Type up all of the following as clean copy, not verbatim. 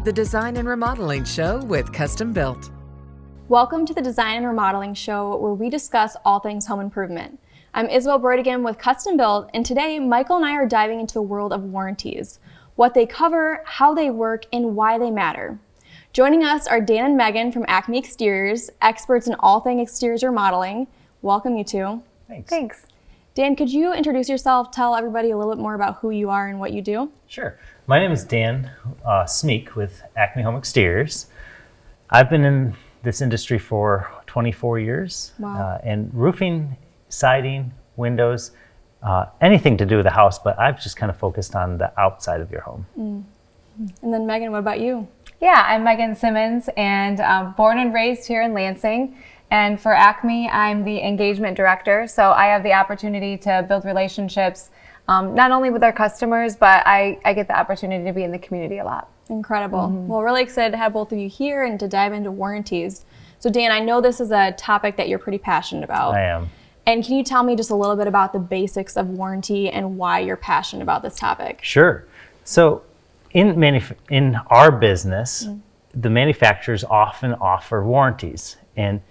the Design and Remodeling Show with Custom Built. Welcome to the Design and Remodeling Show, where we discuss all things home improvement. I'm Isabel Brodigan with Custom Built, and today Michael and I are diving into the world of warranties, what they cover, how they work, and why they matter. Joining us are Dan and Megan from Acme Exteriors, experts in all things exteriors remodeling. Welcome, you two. Thanks. Dan, could you introduce yourself, tell everybody a little bit more about who you are and what you do? Sure. My name is Dan Smeek with Acme Home Exteriors. I've been in this industry for 24 years. Wow. And roofing, siding, windows, anything to do with the house, but I've just kind of focused on the outside of your home. And then Megan, what about you? Yeah, I'm Megan Simmons, and born and raised here in Lansing. And for Acme, I'm the engagement director, so I have the opportunity to build relationships not only with our customers, but I get the opportunity to be in the community a lot. Incredible. Well, really excited to have both of you here and to dive into warranties. So Dan, I know this is a topic that you're pretty passionate about. I am. And can you tell me just a little bit about the basics of warranty and why you're passionate about this topic? Sure. So in our business, the manufacturers often offer warranties, and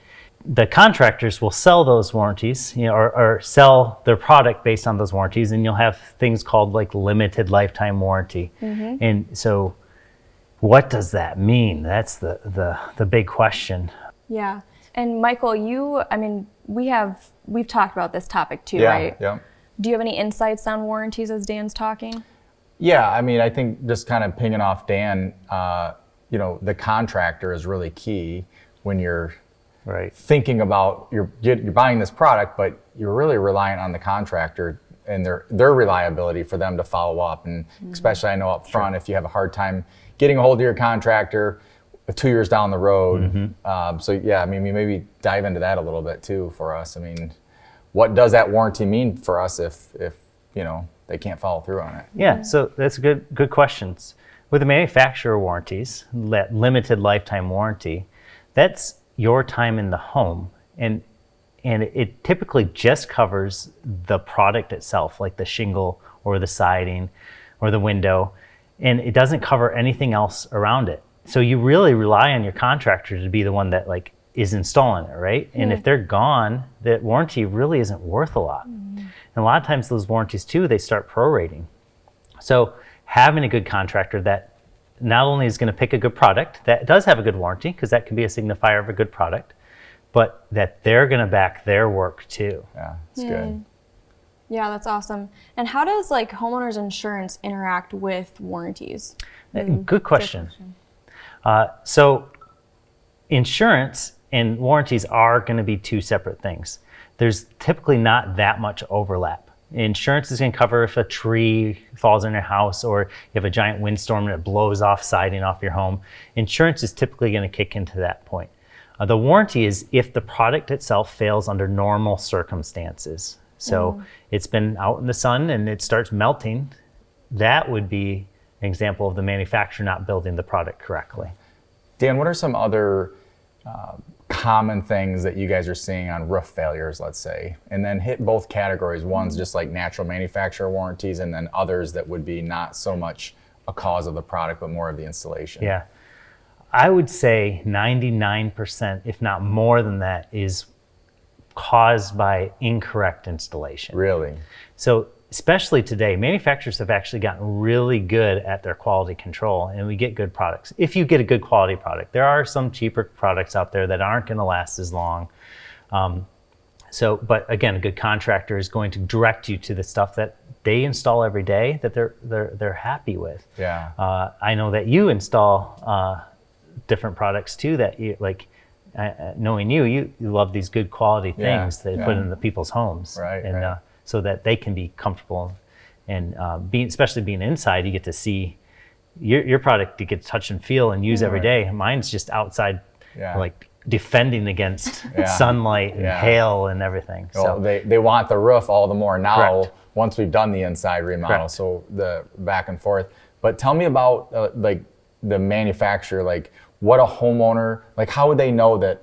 the contractors will sell those warranties, or sell their product based on those warranties, and you'll have things called like limited lifetime warranty. And so what does that mean? That's the big question. Yeah. And Michael, we've talked about this topic too, Yeah, right? yeah. Do you have any insights on warranties as Dan's talking? Yeah, I think just kind of pinging off Dan, the contractor is really key when you're thinking about you're buying this product, but you're really reliant on the contractor and their reliability for them to follow up. And especially I know up front, if you have a hard time getting a hold of your contractor 2 years down the road. So yeah, maybe dive into that a little bit too for us. What does that warranty mean for us if they can't follow through on it? Yeah, so that's a good questions. With the manufacturer warranties, limited lifetime warranty, that's your time in the home, and it typically just covers the product itself, like the shingle or the siding or the window, and it doesn't cover anything else around it. So you really rely on your contractor to be the one that is installing it, right? And if they're gone, that warranty really isn't worth a lot. And a lot of times those warranties too, they start prorating. So having a good contractor that not only is going to pick a good product that does have a good warranty, because that can be a signifier of a good product, but that they're going to back their work too. Yeah, it's good. Yeah, that's awesome. And how does homeowners insurance interact with warranties? Good question. So insurance and warranties are going to be two separate things. There's typically not that much overlap. Insurance is going to cover if a tree falls in your house or you have a giant windstorm and it blows off siding off your home. Insurance is typically going to kick into that point. The warranty is if the product itself fails under normal circumstances. So it's been out in the sun and it starts melting. That would be an example of the manufacturer not building the product correctly. Dan, what are some other common things that you guys are seeing on roof failures, let's say, and then hit both categories? One's just like natural manufacturer warranties, and then others that would be not so much a cause of the product, but more of the installation. Yeah. I would say 99%, if not more than that, is caused by incorrect installation. Really? So especially today, manufacturers have actually gotten really good at their quality control, and we get good products. If you get a good quality product, there are some cheaper products out there that aren't going to last as long. But again, a good contractor is going to direct you to the stuff that they install every day that they're happy with. Yeah. I know that you install different products too that you like. Knowing you love these good quality things that you put in the people's homes, right. So that they can be comfortable, and especially being inside, you get to see your product. You get to touch and feel and use every day. Mine's just outside, defending against sunlight and hail and everything. Well, so they want the roof all the more now. Correct. Once we've done the inside remodel, Correct. So the back and forth. But tell me about the manufacturer, what a homeowner, how would they know that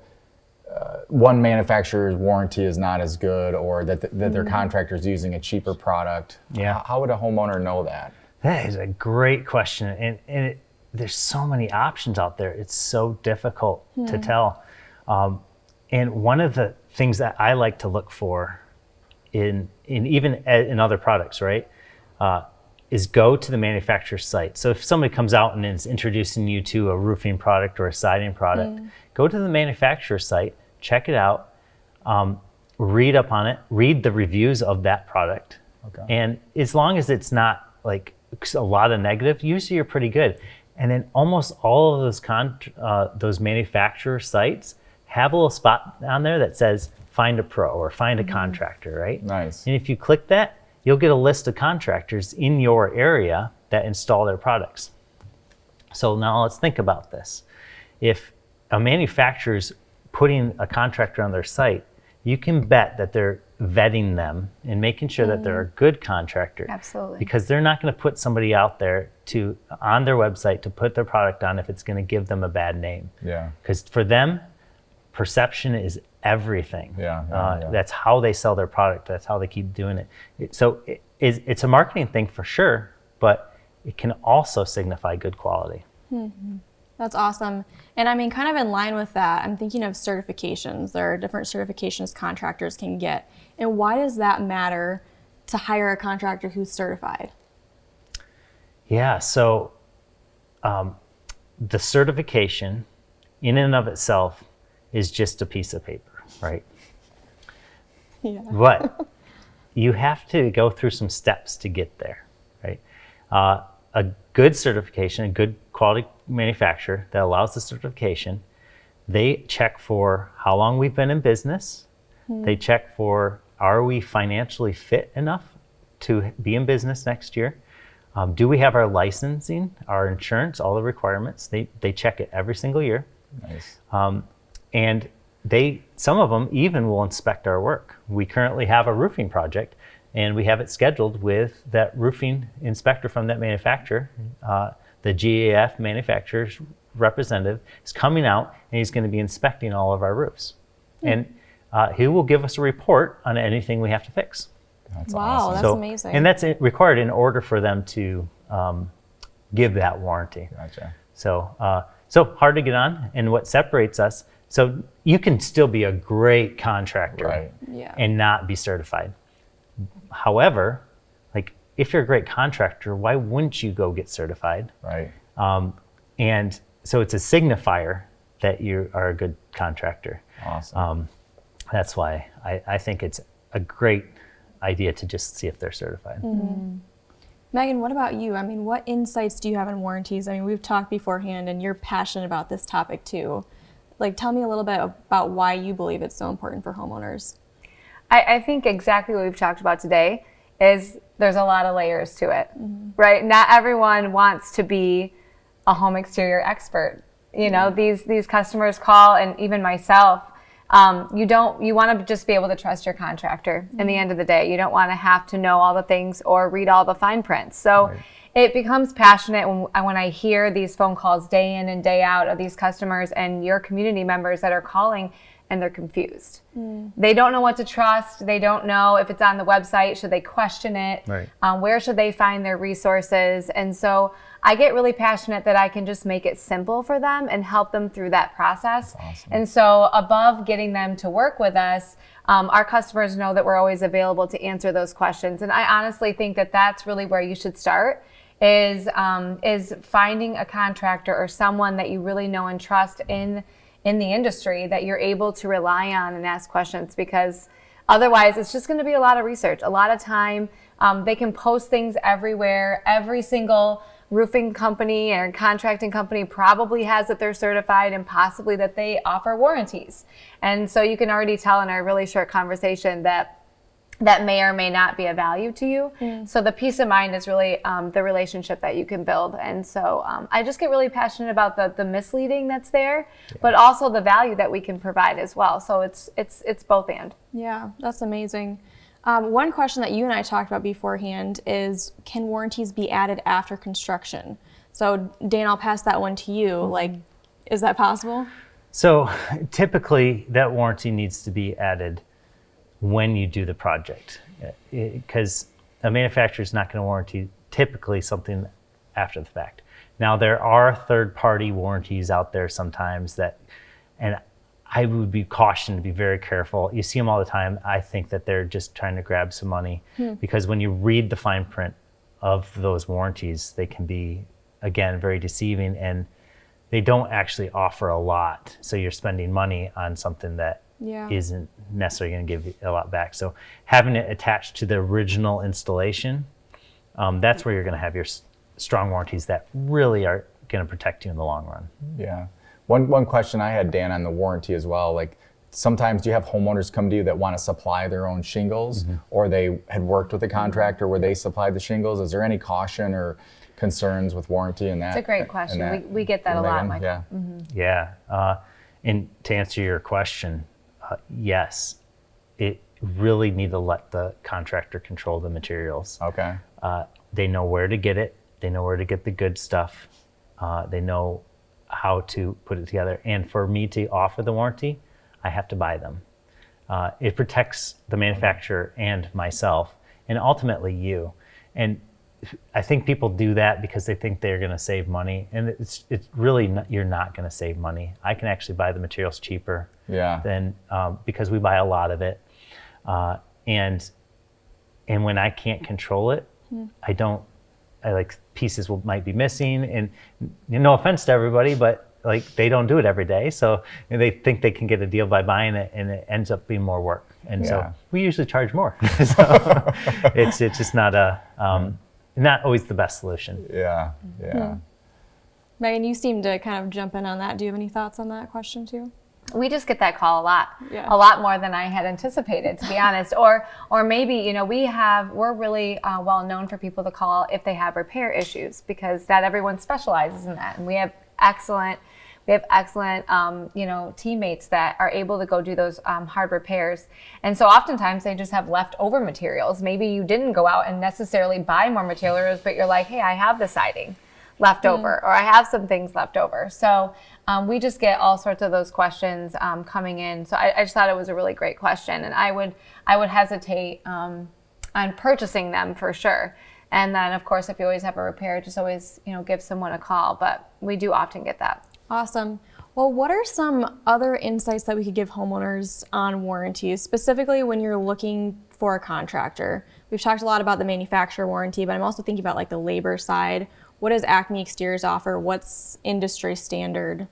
one manufacturer's warranty is not as good, or that their contractor is using a cheaper product? Yeah. How would a homeowner know that? That is a great question, and there's so many options out there. It's so difficult to tell. And one of the things that I like to look for in other products, right, is go to the manufacturer's site. So if somebody comes out and is introducing you to a roofing product or a siding product, go to the manufacturer's site, check it out, read up on it, read the reviews of that product. Okay. And as long as it's not like a lot of negative, usually you're pretty good. And then almost all of those manufacturer sites have a little spot on there that says find a pro or find a contractor, right? Nice. And if you click that, you'll get a list of contractors in your area that install their products. So now let's think about this. If a manufacturer's putting a contractor on their site, you can bet that they're vetting them and making sure that they're a good contractor. Absolutely. Because they're not going to put somebody out there on their website to put their product on if it's going to give them a bad name. Yeah. Because for them, perception is everything. Yeah. That's how they sell their product. That's how they keep doing it. It's a marketing thing for sure, but it can also signify good quality. That's awesome. And I mean, kind of in line with that, I'm thinking of certifications. There are different certifications contractors can get. And why does that matter to hire a contractor who's certified? Yeah, so the certification in and of itself is just a piece of paper, right? Yeah. But you have to go through some steps to get there, right? A good certification, a good quality manufacturer that allows the certification, they check for how long we've been in business. They check for, are we financially fit enough to be in business next year? Do we have our licensing, our insurance, all the requirements? They check it every single year. Nice. And some of them even will inspect our work. We currently have a roofing project, and we have it scheduled with that roofing inspector from that manufacturer. The GAF manufacturer's representative is coming out, and he's going to be inspecting all of our roofs. And he will give us a report on anything we have to fix. That's Wow, awesome. that's amazing. And that's required in order for them to give that warranty. Gotcha. So hard to get on, and what separates us, so you can still be a great contractor Right. Yeah. and not be certified. However, like if you're a great contractor, why wouldn't you go get certified? Right. And so it's a signifier that you are a good contractor. Awesome. That's why I think it's a great idea to just see if they're certified. Megan, what about you? I mean, what insights do you have on warranties? I mean, we've talked beforehand and you're passionate about this topic too. Like, tell me a little bit about why you believe it's so important for homeowners. I think exactly what we've talked about today is there's a lot of layers to it, right? Not everyone wants to be a home exterior expert. You know, these customers call, and even myself, you want to just be able to trust your contractor in the end of the day. You don't want to have to know all the things or read all the fine prints. So it becomes passionate when I hear these phone calls day in and day out of these customers and your community members that are calling and they're confused. They don't know what to trust. They don't know if it's on the website. Should they question it? Right. Where should they find their resources? And so I get really passionate that I can just make it simple for them and help them through that process. Awesome. And so above getting them to work with us, our customers know that we're always available to answer those questions. And I honestly think that that's really where you should start is finding a contractor or someone that you really know and trust in the industry that you're able to rely on and ask questions, because otherwise it's just going to be a lot of research, a lot of time. They can post things everywhere. Every single roofing company or contracting company probably has that they're certified and possibly that they offer warranties. And so you can already tell in our really short conversation that may or may not be of value to you. So the peace of mind is really the relationship that you can build. And so I just get really passionate about the misleading that's there, but also the value that we can provide as well. So it's both and. Yeah, that's amazing. One question that you and I talked about beforehand is, can warranties be added after construction? So Dan, I'll pass that one to you. Like, is that possible? So typically that warranty needs to be added when you do the project, because a manufacturer is not going to warranty typically something after the fact. Now there are third-party warranties out there sometimes and I would be cautioned to be very careful. You see them all the time. I think that they're just trying to grab some money because when you read the fine print of those warranties, they can be, again, very deceiving, and they don't actually offer a lot. So you're spending money on something that isn't necessarily going to give you a lot back. So having it attached to the original installation, that's where you're going to have your strong warranties that really are going to protect you in the long run. Yeah. One question I had, Dan, on the warranty as well, like sometimes do you have homeowners come to you that want to supply their own shingles, or they had worked with a contractor where they supplied the shingles? Is there any caution or concerns with warranty in that? It's a great question. We get that a lot, Michael. Yeah. Yeah. And to answer your question, yes, it really need to let the contractor control the materials. Okay. They know where to get it. They know where to get the good stuff. They know how to put it together. And for me to offer the warranty, I have to buy them. It protects the manufacturer and myself, and ultimately you. And I think people do that because they think they're going to save money, and it's really not, you're not going to save money. I can actually buy the materials cheaper than because we buy a lot of it, and when I can't control it, I like pieces might be missing, and no offense to everybody, but like they don't do it every day, so they think they can get a deal by buying it, and it ends up being more work, and so we usually charge more. So it's just not not always the best solution. Yeah. Megan, you seem to kind of jump in on that. Do you have any thoughts on that question too? We just get that call a lot more than I had anticipated, to be honest. Or maybe, we're really well known for people to call if they have repair issues, because not everyone specializes in that. And we have excellent teammates that are able to go do those hard repairs. And so oftentimes they just have leftover materials. Maybe you didn't go out and necessarily buy more materials, but you're like, hey, I have the siding left over, or I have some things left over. So we just get all sorts of those questions coming in. So I just thought it was a really great question, and I would hesitate on purchasing them for sure. And then of course, if you always have a repair, just always give someone a call. But we do often get that. Awesome. Well, what are some other insights that we could give homeowners on warranties, specifically when you're looking for a contractor? We've talked a lot about the manufacturer warranty, but I'm also thinking about like the labor side. What does Acme Exteriors offer? What's industry standard?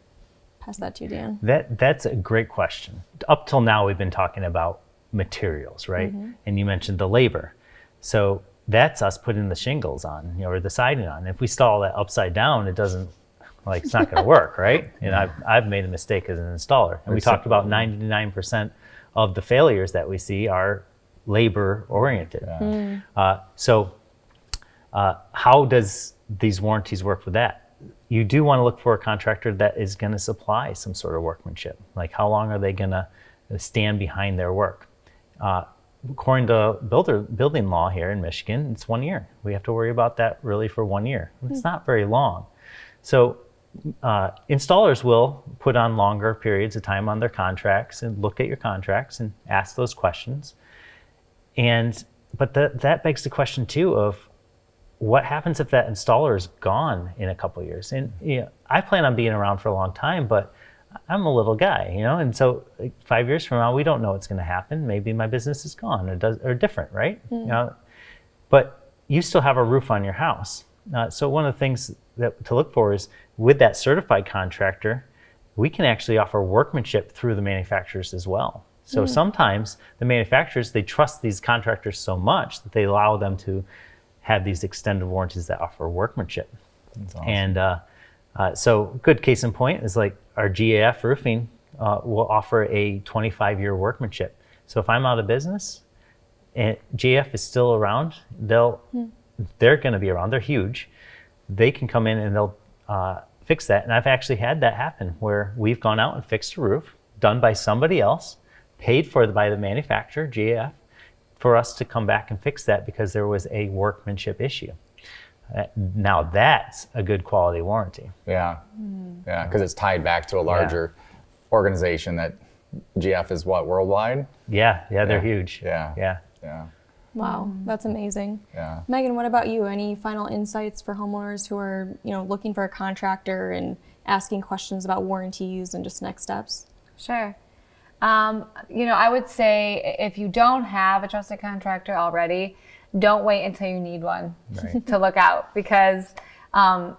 Pass that to you, Dan. That's a great question. Up till now, we've been talking about materials, right? And you mentioned the labor. So that's us putting the shingles on, or the siding on. If we install that upside down, it doesn't, it's not going to work, right? And I've made a mistake as an installer. And we talked about 99% of the failures that we see are labor oriented. So how does these warranties work with that? You do want to look for a contractor that is going to supply some sort of workmanship. Like how long are they going to stand behind their work? According to building law here in Michigan, it's 1 year. We have to worry about that really for 1 year. It's not very long. So installers will put on longer periods of time on their contracts and look at your contracts and ask those questions. But that begs the question too of what happens if that installer is gone in a couple of years? And I plan on being around for a long time, but I'm a little guy, and so 5 years from now, we don't know what's going to happen. Maybe my business is gone or different, right? But you still have a roof on your house. So one of the things to look for is with that certified contractor, we can actually offer workmanship through the manufacturers as well. So sometimes the manufacturers, they trust these contractors so much that they allow them to have these extended warranties that offer workmanship. That's awesome. And so good case in point is like our GAF roofing will offer a 25-year workmanship. So if I'm out of business and GAF is still around, they're going to be around. They're huge. They can come in and they'll fix that. And I've actually had that happen where we've gone out and fixed a roof done by somebody else, paid for by the manufacturer, GAF, for us to come back and fix that because there was a workmanship issue. Now that's a good quality warranty. Yeah, because it's tied back to a larger organization that GF is what, worldwide? Yeah, they're huge. Yeah. Wow, that's amazing. Yeah. Megan, what about you? Any final insights for homeowners who are, looking for a contractor and asking questions about warranties and just next steps? Sure. I would say if you don't have a trusted contractor already, don't wait until you need one to look out, because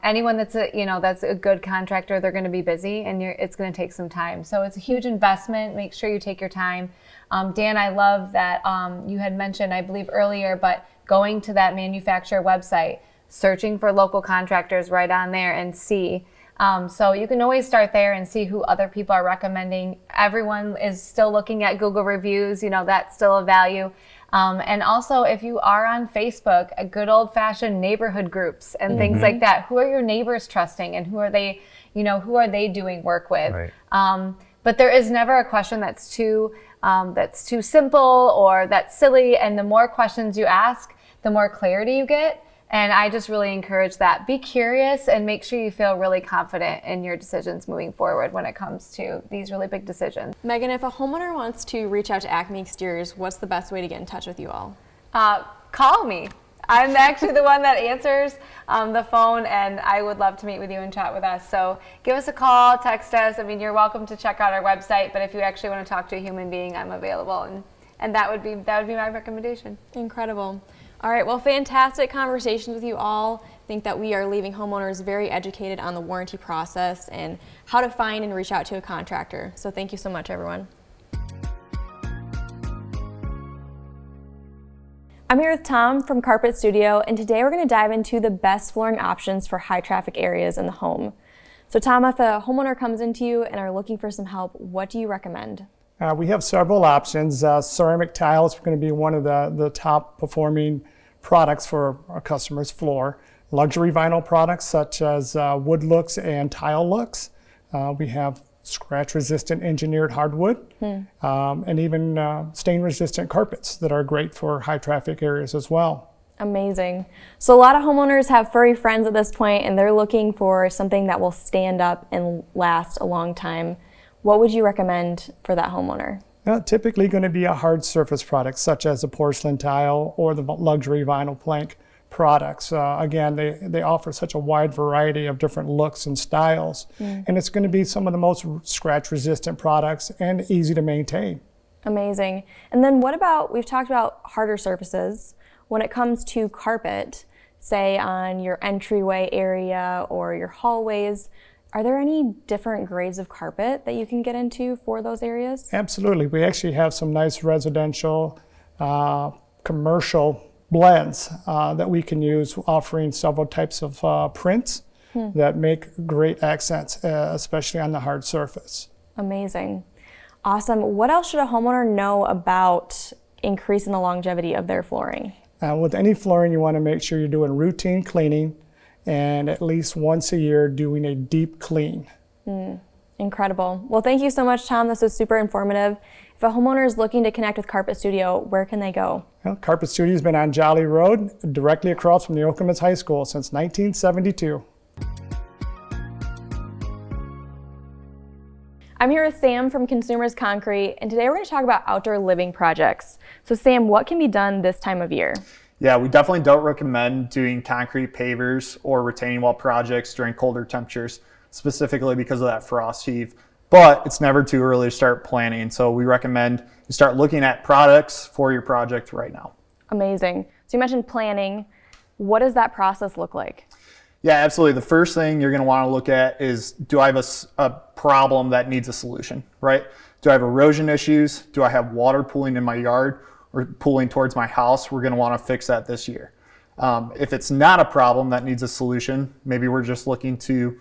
anyone that's a good contractor, they're going to be busy and it's going to take some time. So it's a huge investment. Make sure you take your time. Dan, I love that you had mentioned, I believe earlier, but going to that manufacturer website, searching for local contractors right on there and see. So you can always start there and see who other people are recommending. Everyone is still looking at Google reviews, that's still a value. And also, if you are on Facebook, a good old-fashioned neighborhood groups and things like that. Who are your neighbors trusting, and who are they doing work with? Right. But there is never a question that's too simple or that's silly. And the more questions you ask, the more clarity you get. And I just really encourage that. Be curious and make sure you feel really confident in your decisions moving forward when it comes to these really big decisions. Megan, if a homeowner wants to reach out to Acme Exteriors, what's the best way to get in touch with you all? Call me. I'm actually the one that answers the phone, and I would love to meet with you and chat with us. So give us a call, text us. I mean, you're welcome to check out our website, but if you actually want to talk to a human being, I'm available, and that would be my recommendation. Incredible. All right, well, fantastic conversations with you all. I think that we are leaving homeowners very educated on the warranty process and how to find and reach out to a contractor. So thank you so much, everyone. I'm here with Tom from Carpet Studio, and today we're going to dive into the best flooring options for high traffic areas in the home. So Tom, if a homeowner comes into you and are looking for some help, what do you recommend? We have several options. Ceramic tiles are going to be one of the top performing products for our customers' floor. Luxury vinyl products such as wood looks and tile looks. We have scratch resistant engineered hardwood and even stain resistant carpets that are great for high traffic areas as well. Amazing. So a lot of homeowners have furry friends at this point, and they're looking for something that will stand up and last a long time. What would you recommend for that homeowner? Typically going to be a hard surface product such as a porcelain tile or the luxury vinyl plank products. Again, they offer such a wide variety of different looks and styles, and it's going to be some of the most scratch resistant products and easy to maintain. Amazing. And then what about, we've talked about harder surfaces. When it comes to carpet, say on your entryway area or your hallways, are there any different grades of carpet that you can get into for those areas? Absolutely. We actually have some nice residential, commercial blends that we can use, offering several types of prints that make great accents, especially on the hard surface. Amazing. Awesome. What else should a homeowner know about increasing the longevity of their flooring? With any flooring, you want to make sure you're doing routine cleaning and at least once a year doing a deep clean. Incredible. Well, thank you so much, Tom. This was super informative. If a homeowner is looking to connect with Carpet Studio, where can they go? Well, Carpet Studio has been on Jolly Road, directly across from the Okemos High School since 1972. I'm here with Sam from Consumers Concrete, and today we're going to talk about outdoor living projects. So Sam, what can be done this time of year? Yeah, we definitely don't recommend doing concrete pavers or retaining wall projects during colder temperatures, specifically because of that frost heave. But it's never too early to start planning, so we recommend you start looking at products for your project right now. Amazing. So you mentioned planning. What does that process look like? Yeah, absolutely. The first thing you're going to want to look at is, do I have a problem that needs a solution, right? Do I have erosion issues? Do I have water pooling in my yard or pooling towards my house? We're going to want to fix that this year. If it's not a problem that needs a solution, maybe we're just looking to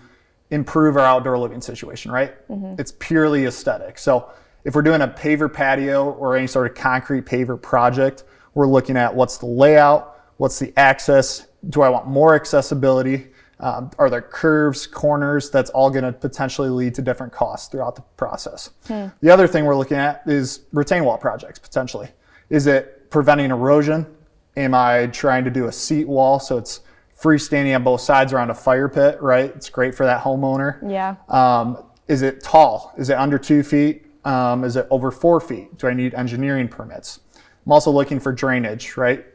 improve our outdoor living situation, right? It's purely aesthetic. So if we're doing a paver patio or any sort of concrete paver project, we're looking at what's the layout, what's the access, do I want more accessibility, are there curves, corners? That's all going to potentially lead to different costs throughout the process. The other thing we're looking at is retaining wall projects, potentially. Is it preventing erosion? Am I trying to do a seat wall so it's freestanding on both sides around a fire pit, right? It's great for that homeowner. Yeah. Is it tall? Is it under 2 feet? Is it over 4 feet? Do I need engineering permits? I'm also looking for drainage, right?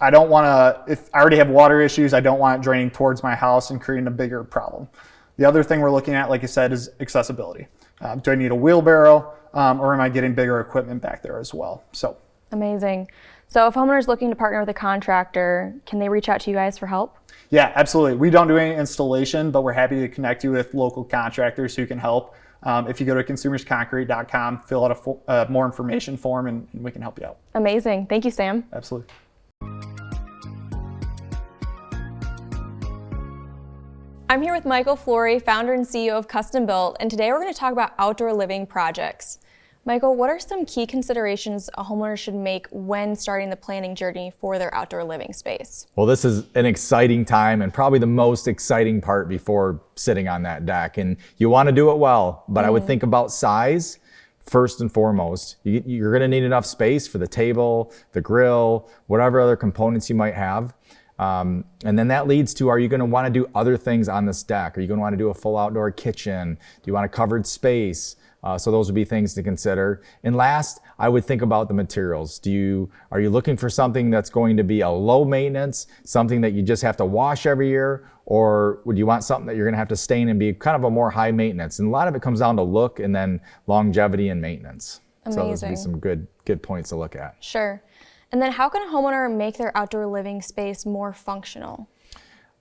I don't want to, if I already have water issues, I don't want it draining towards my house and creating a bigger problem. The other thing we're looking at, like you said, is accessibility. Do I need a wheelbarrow, or am I getting bigger equipment back there as well? So amazing. So if homeowners looking to partner with a contractor, can they reach out to you guys for help? Yeah, absolutely. We don't do any installation, but we're happy to connect you with local contractors who can help. If you go to consumersconcrete.com, fill out a more information form, and we can help you out. Amazing. Thank you, Sam. Absolutely. I'm here with Michael Flory, founder and CEO of Custom Built, and today we're going to talk about outdoor living projects. Michael, what are some key considerations a homeowner should make when starting the planning journey for their outdoor living space? Well, this is an exciting time and probably the most exciting part before sitting on that deck. And you want to do it well, but I would think about size first and foremost. You're going to need enough space for the table, the grill, whatever other components you might have. And then that leads to, are you going to want to do other things on this deck? Are you going to want to do a full outdoor kitchen? Do you want a covered space? So those would be things to consider. And last, I would think about the materials. Are you looking for something that's going to be a low maintenance, something that you just have to wash every year? Or would you want something that you're going to have to stain and be kind of a more high maintenance? And a lot of it comes down to look and then longevity and maintenance. Amazing. So those would be some good points to look at. Sure. And then how can a homeowner make their outdoor living space more functional?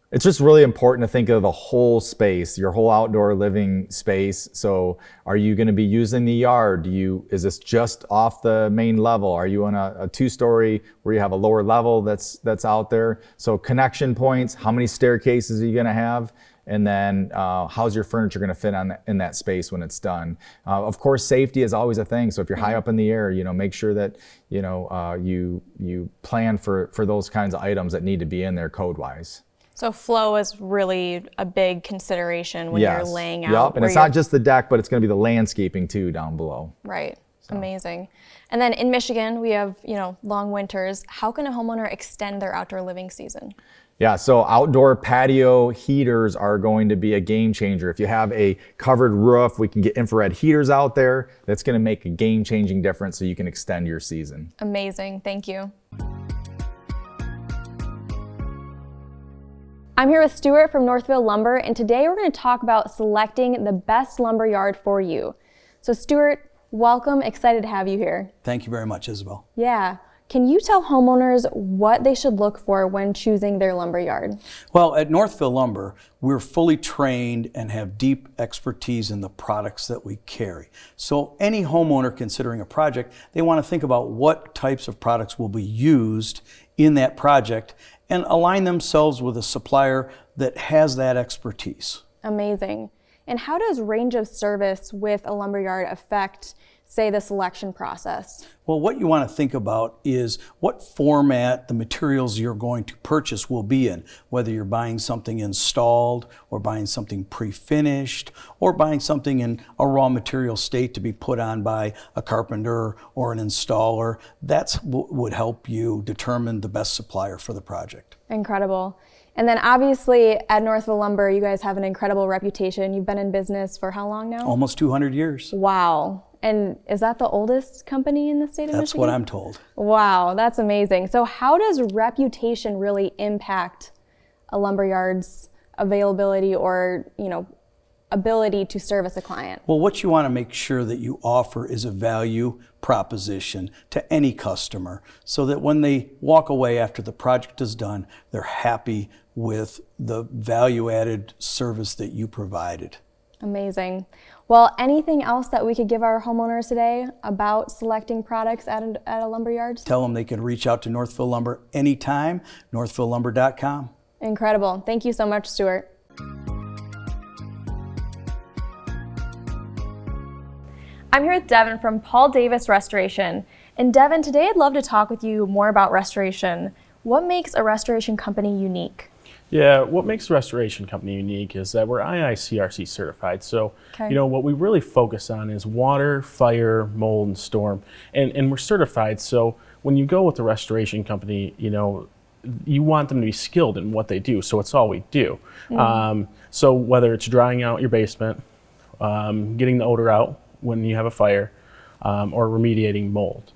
It's just really important to think of the whole space, your whole outdoor living space. So are you going to be using the yard? Is this just off the main level? Are you on a two-story where you have a lower level that's out there? So connection points, how many staircases are you going to have? And then how's your furniture going to fit in that space when it's done? Of course, safety is always a thing. So if you're high up in the air, make sure that you plan for those kinds of items that need to be in there code-wise. So flow is really a big consideration when you're laying out. Yep, and it's not just the deck, but it's going to be the landscaping too down below. Right. So. Amazing. And then in Michigan, we have long winters. How can a homeowner extend their outdoor living season? Yeah, so outdoor patio heaters are going to be a game changer. If you have a covered roof, we can get infrared heaters out there. That's going to make a game-changing difference so you can extend your season. Amazing. Thank you. I'm here with Stuart from Northville Lumber, and today we're going to talk about selecting the best lumber yard for you. So Stuart, welcome. Excited to have you here. Thank you very much, Isabel. Yeah. Can you tell homeowners what they should look for when choosing their lumber yard? Well, at Northville Lumber, we're fully trained and have deep expertise in the products that we carry. So any homeowner considering a project, they want to think about what types of products will be used in that project and align themselves with a supplier that has that expertise. Amazing. And how does range of service with a lumberyard affect, say, the selection process? Well, what you want to think about is what format the materials you're going to purchase will be in, whether you're buying something installed or buying something pre-finished or buying something in a raw material state to be put on by a carpenter or an installer. That's what would help you determine the best supplier for the project. Incredible. And then obviously at Northville Lumber, you guys have an incredible reputation. You've been in business for how long now? Almost 200 years. Wow. And is that the oldest company in the state of Michigan? That's what I'm told. Wow, that's amazing. So how does reputation really impact a lumberyard's availability or, ability to service a client? Well, what you want to make sure that you offer is a value proposition to any customer so that when they walk away after the project is done, they're happy with the value-added service that you provided. Amazing. Well, anything else that we could give our homeowners today about selecting products at a lumberyard? Tell them they can reach out to Northville Lumber anytime, northvillelumber.com. Incredible. Thank you so much, Stuart. I'm here with Devin from Paul Davis Restoration. And Devin, today I'd love to talk with you more about restoration. What makes a restoration company unique? Yeah, what makes a restoration company unique is that we're IICRC certified. So, what we really focus on is water, fire, mold, and storm. And we're certified. So when you go with a restoration company, you want them to be skilled in what they do. So it's all we do. So whether it's drying out your basement, getting the odor out when you have a fire, or remediating mold.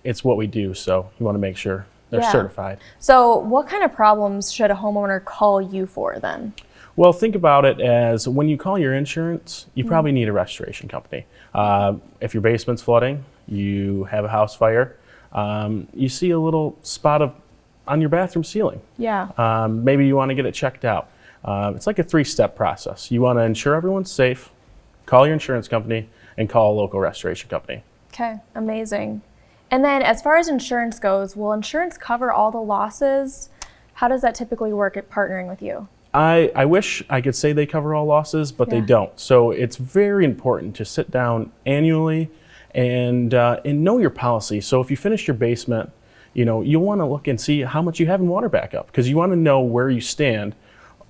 it's what we do, so you want to make sure they're Yeah. certified. So what kind of problems should a homeowner call you for then? Well, think about it as when you call your insurance, you probably need a restoration company. If your basement's flooding, you have a house fire, you see a little spot on your bathroom ceiling. Yeah. Maybe you want to get it checked out. It's like a 3-step process. You want to ensure everyone's safe, call your insurance company, and call a local restoration company. Okay, amazing. And then as far as insurance goes, will insurance cover all the losses? How does that typically work at partnering with you? I wish I could say they cover all losses, but they don't. So it's very important to sit down annually and know your policy. So if you finish your basement, you'll want to look and see how much you have in water backup, because you want to know where you stand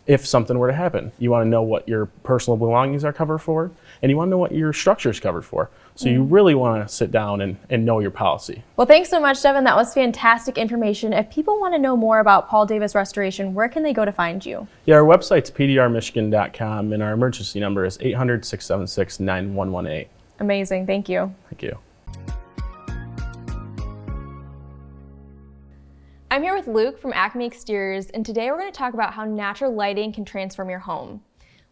if something were to happen. You want to know what your personal belongings are covered for, and you want to know what your structure is covered for. So you really want to sit down and know your policy. Well, thanks so much, Devin. That was fantastic information. If people want to know more about Paul Davis Restoration, where can they go to find you? Yeah, our website's pdrmichigan.com, and our emergency number is 800-676-9118. Amazing. Thank you. Thank you. I'm here with Luke from Acme Exteriors, and today we're going to talk about how natural lighting can transform your home.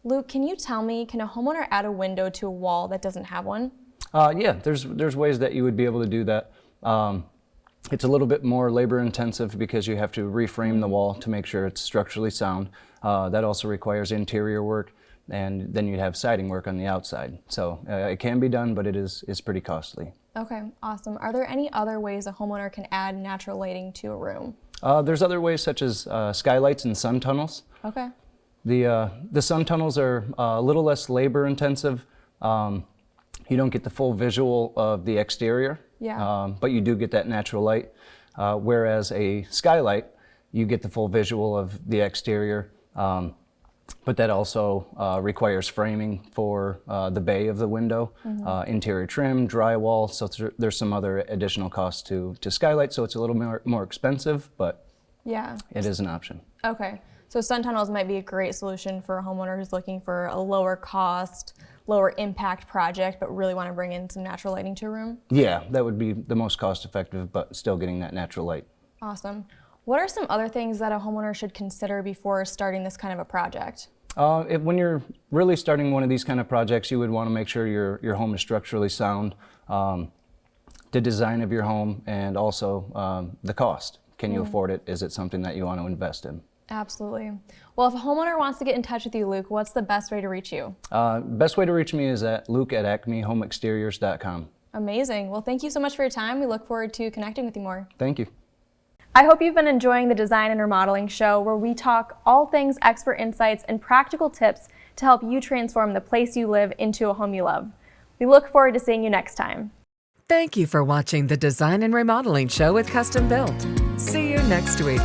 Luke, can you tell me, can a homeowner add a window to a wall that doesn't have one? Yeah, there's ways that you would be able to do that. It's a little bit more labor intensive because you have to reframe the wall to make sure it's structurally sound. That also requires interior work, and then you'd have siding work on the outside. So it can be done, but it's pretty costly. Okay, awesome. Are there any other ways a homeowner can add natural lighting to a room? There's other ways such as skylights and sun tunnels. Okay. The sun tunnels are a little less labor intensive. You don't get the full visual of the exterior, but you do get that natural light. Whereas a skylight, you get the full visual of the exterior, but that also requires framing for the bay of the window, interior trim, drywall. So there's some other additional costs to skylight, so it's a little more expensive, but it is an option. Okay. So sun tunnels might be a great solution for a homeowner who's looking for a lower cost, lower impact project, but really want to bring in some natural lighting to a room? Yeah, that would be the most cost effective, but still getting that natural light. Awesome. What are some other things that a homeowner should consider before starting this kind of a project? When you're really starting one of these kind of projects, you would want to make sure your home is structurally sound, the design of your home, and also the cost. Can you afford it? Is it something that you want to invest in? Absolutely. Well, if a homeowner wants to get in touch with you, Luke, what's the best way to reach you? Best way to reach me is at luke@acmehomeexteriors.com. Amazing. Well, thank you so much for your time. We look forward to connecting with you more. Thank you. I hope you've been enjoying the Design and Remodeling Show, where we talk all things expert insights and practical tips to help you transform the place you live into a home you love. We look forward to seeing you next time. Thank you for watching the Design and Remodeling Show with Custom Built. See you next week.